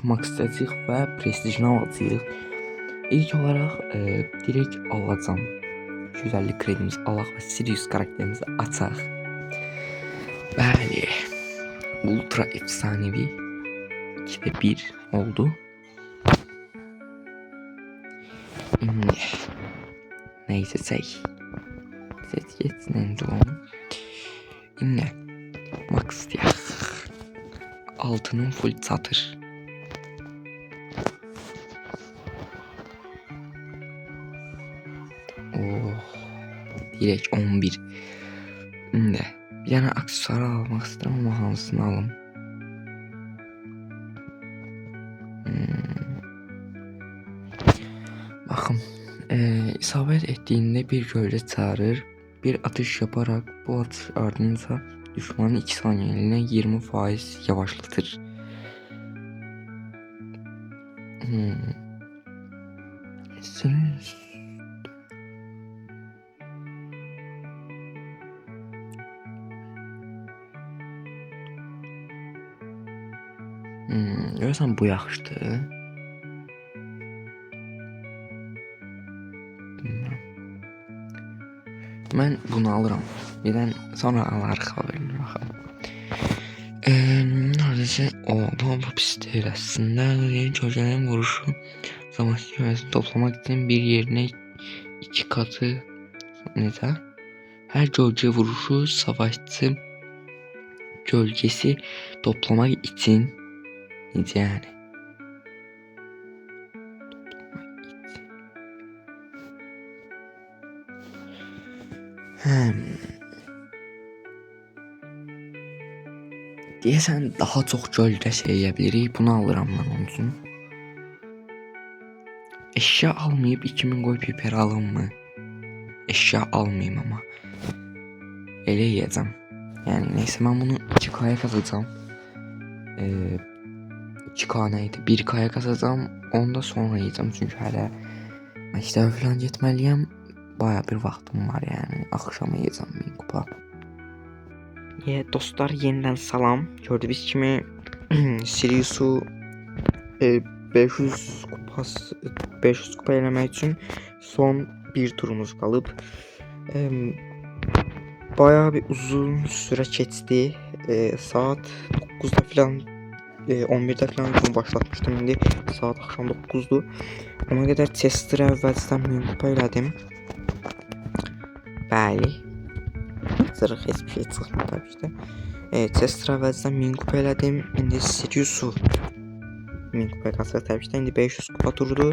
maksatçıyıq və prestijini alacağıq. İlk olaraq direkt alacağım. 250 kredimiz alaq və Sirius karakterimizi açaq. Bəli. Ultra efsanevi 2'de 1 oldu. Şimdi neyse set geçsin onu. Şimdi max diye altının full satır. Oh, direkt 11. Şimdi bir tane aksesuar almak istedim ama hansını alım? Bakın isabet ettiğinde bir gölge çağırır. Bir atış yaparak bu atış ardınca düşmanı 2 saniyeliğine 20% yavaşlatır. Görürsən bu yaxşıdır. Mən bunu alıram. Birdən sonra alarıq haberini baxalım. Neredeyse bu pis deyil əslində. Yeni gölgələrin vuruşu zamançı gölgesini toplamak için bir yerine 2 katı necə? Her gölge vuruşu savaşçı gölgesi toplamak için necə yani? Deyəsən daha çox gölgə eləyə bilirik. Bunu alıram mən onun üçün. Eşya almayıb 2000 qoy piper alım mı? Eşya almayayım ama. Elə yiyəcəm. Yəni neyse mən bunu 2K'ya katacağım. 2K neydi? 1K'ya katacağım. Onu da sonra yiyeceğim çünkü hələ məktəbə falan getməliyəm. Baya bir vaxtım var yani. Akşama yiyeceğim 1000 kupa. Dostlar yeniden salam. Gördüğünüz kimi Sirius'u 500 kupa eləmək üçün son bir turumuz qalıb. Bayağı bir uzun süre keçdi. Saat 9'da falan 11'də falan bunu başlatmışdım. İndi saat akşam 9'dur. Ona qədər Chester əvvəlcədən 1000 kupa elədim. Bəli. Zırıq heç bir şey çıxmır tabii ki də. Chester əvvəlcədən 1000 kupa elədim. İndi Sirius'u 1000 kupa qasırıq tabii ki də. İndi 500 kupa durdu.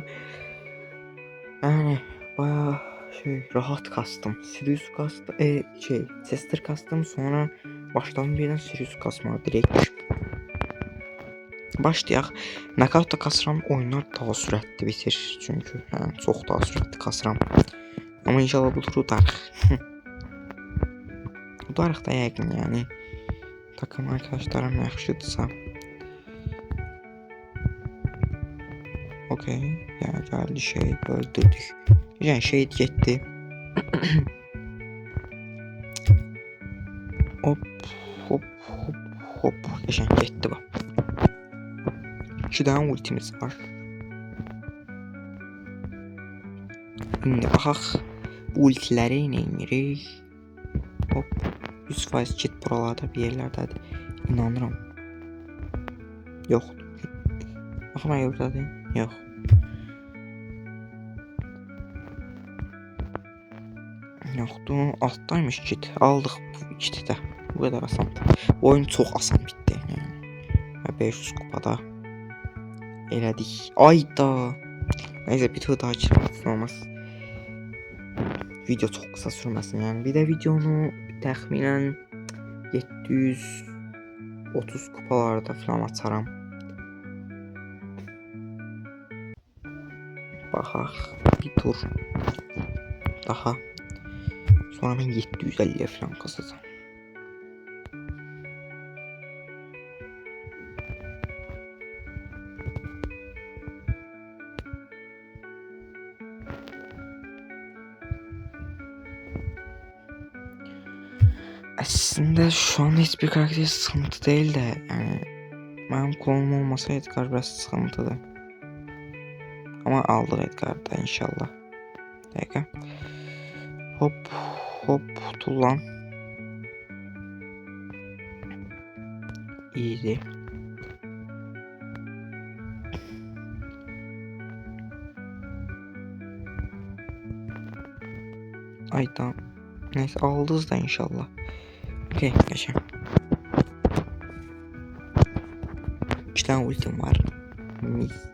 Yəni bayağı rahat kastım. Sirius kastım. Chester kastım. Sonra başladım birdən Sirius kasmağa direkt. Başlayaq. Knockout-da kasıram. Oyunlar daha sürətli bitir. Çünkü çox daha sürətli kasıram. Ama inşallah bu turu udarıq. Udarıq da yəqin yani. Takım arkadaşlarım yaxşıdırsa. Okey. Ya geldi öldürdük. Yani getdi. hop. Geçen getdi bak. 2 tane ultimiz var. Şimdi baxaq. Bu ultiləri neymirik? Hop. 100% kit buralarda bir yerlərdədir. İnanıram. Yox. Baxma yoxdadır. Yox. Yoxdur. Altdaymış kit. Aldıq bu kiti də. Bu qədər asandır. Oyun çox asan bitdi. Yəni 500 kupada elədik. Ayda. Neyse bir tur daha girməsin olmaz. Video çok kısa sürməsin yani. Bir de videonu təxminən 730 kupalarda falan açaram. Baxaq bir tur daha. Sonra ben 750'ye falan kasacağım. Aslında şu anda hiçbir karakter sıkıntı değil de yani Benim klonum olmasa Edgar biraz sıkıntılı. Ama alır Edgar da inşallah. Bir dakika. Hop hop tullan. İyiydi. Ay tamam. Neyse aldınız da inşallah. Okey geçelim. 2 tane ultim var. Mis.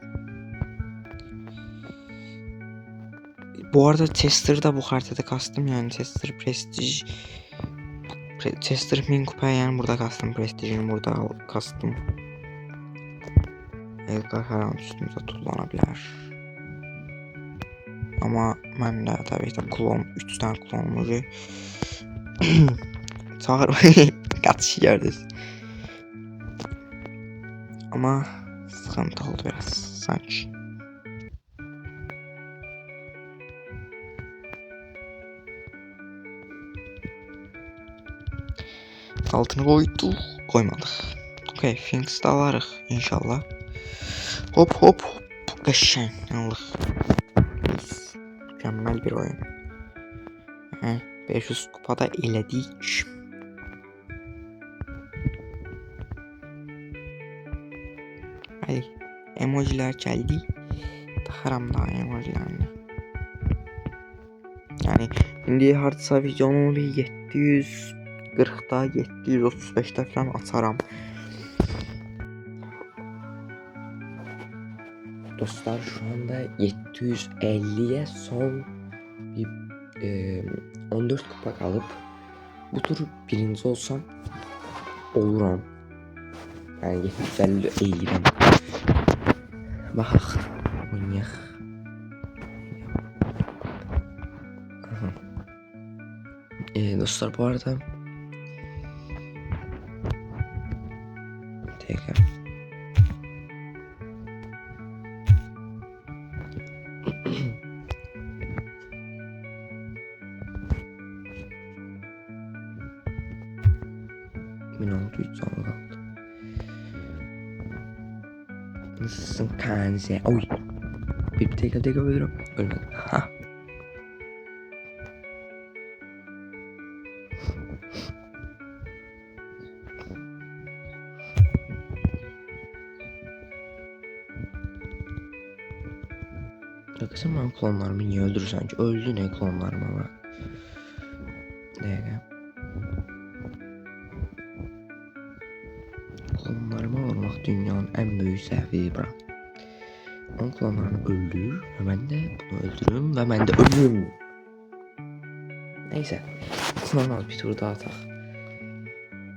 Bu arada Chester'da bu haritada kastım yani Chester Prestige. Chester 1000 kupa yani burada kastım. Prestige'ini burada kastım. Edgar her an üstümüze tullanabilir. Ama ben de tabii ki klon 3 tane klonumuzu çağır kaç yerdiniz. Ama sıkıntı oldu biraz sanki. Altını koyduk, koymadık. Okey, Finks'de alırıq inşallah. Hop hop hop. Qəşəng alıq. Biz mükemmel bir oyun. 500 kupada elədik. Hadi emojiler geldi. Taxaram daha emojilerini. Yani şimdi hardsa videonu bir 740'da 735'te falan atarım. Dostlar şu anda 750'ye son bir 14 kupa kalıp bu tur birinci olsam olurum. Yani 750 eğilim. Bak oynayaq. Dostlar bu arada tekrar 1600 sonra kaldı. Nasılsın kanze? Oy. Bir tek ölürüm. Ölmedim. Ha. Yakasın ben klonlarımı niye öldürürsen ki? Öldü ne klonlarım ama. Ne? Klonlarımı vurmak dünyanın en büyük səhvi bırak. Onun klonlarını öldür ve ben de bunu öldürürüm ve ben de ölürüm. Neyse. Normal bir tur daha atak.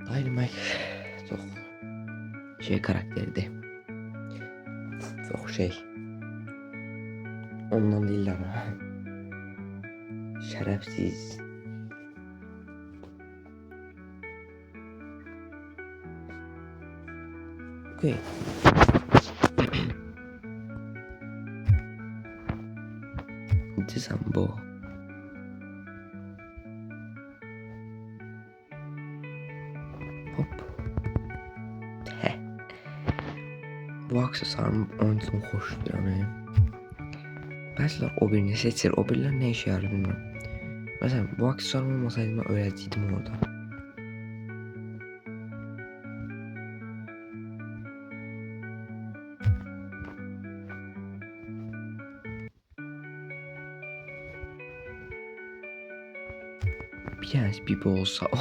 Dynamite çok şey karakterdi. Çok şey. Ondan değil ama. Şerefsiz. Okay. Sambo. Hop. He. Bu aksesuarım onun için hoşdur ama. Bazılar o birini seçir, o biriler ne işe yarar bilmiyorum. Mesela bu aksesuarım olmasaydı ben öğretiydim orada. Bir tanesi Bibi olsa o.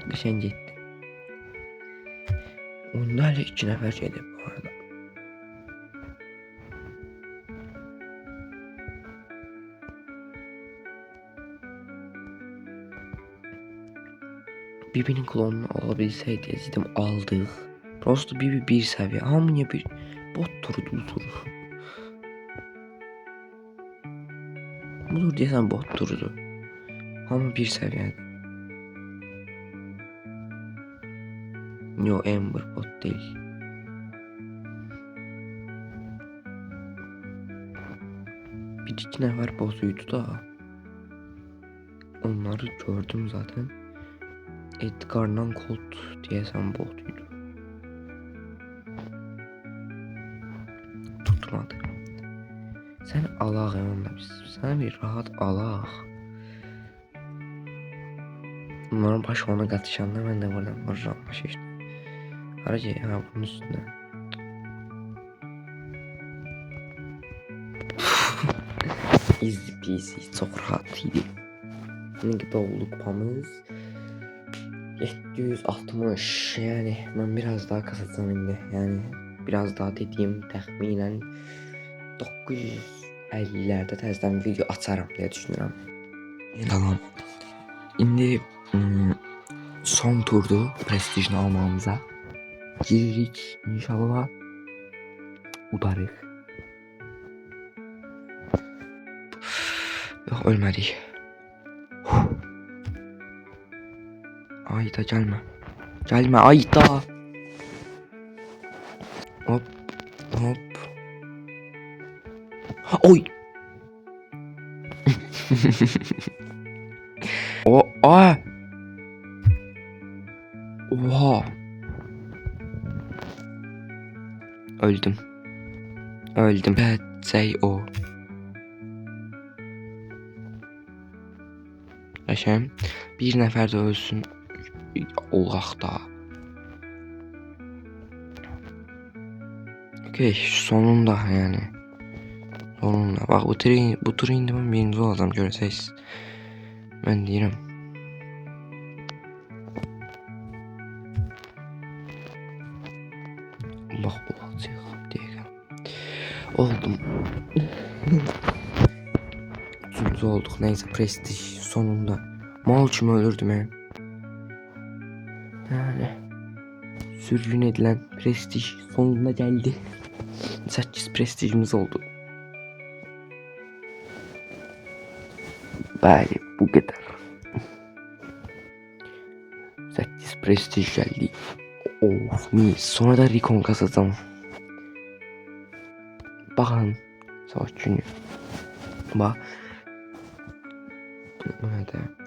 Geçen gitti. Onlarla 2 nefer şeydi bu arada. Bibi'nin klonunu alabilseydi dedim aldık. Prosto Bibi bir seviye. Hamıya bir bot turu. Budur desen bot turudu. Hamı bir seviyede. Yo Amber bot değil. Bir iki nefer botuydu da. Onları gördüm zaten. Edgar Allan Colt diyesen botuydu. Tutmadı. Sen alaq onunla biz. Sana bir rahat alaq. Bunların başı ona qatışanlar ben de buradan vururam başı işte. Haraca ha bunun üstüne. Easy peasy çok rahat idi. Bunun gibi oldu kupamız 760 yani ben biraz daha kasacağım indi yani biraz daha dediğim təxminən 950'lerde təzədən video açarım diye düşünürəm. Tamam. İndi son turdu prestijini almamıza. Giririk inşallah. Udarıq. Yok ölmedik. Ayda gelme. Gelme Ayda. Hop. Hop. Oy. O a. Oha. Öldüm. Öldüm. Şey o. Yaşayım. Bir nefer de ölsün. Olaq da. Okey sonunda yani. Sonunda. Bak bu turu indi ben birinci olacağım göreceğiz. Ben deyirəm. Bak olacaq deyirəm. Oldum. Üçüncü olduk. Neyse prestij sonunda. Mal kimi öldürdüm ben. Yani sürgün edilen prestij sonunda geldi. 8 prestijimiz oldu. Bəli bu kadar. 8 prestij geldi. Of mis. Sonra da Recon kasacağım. Bakın. Savaş günü. Bak. Nerede?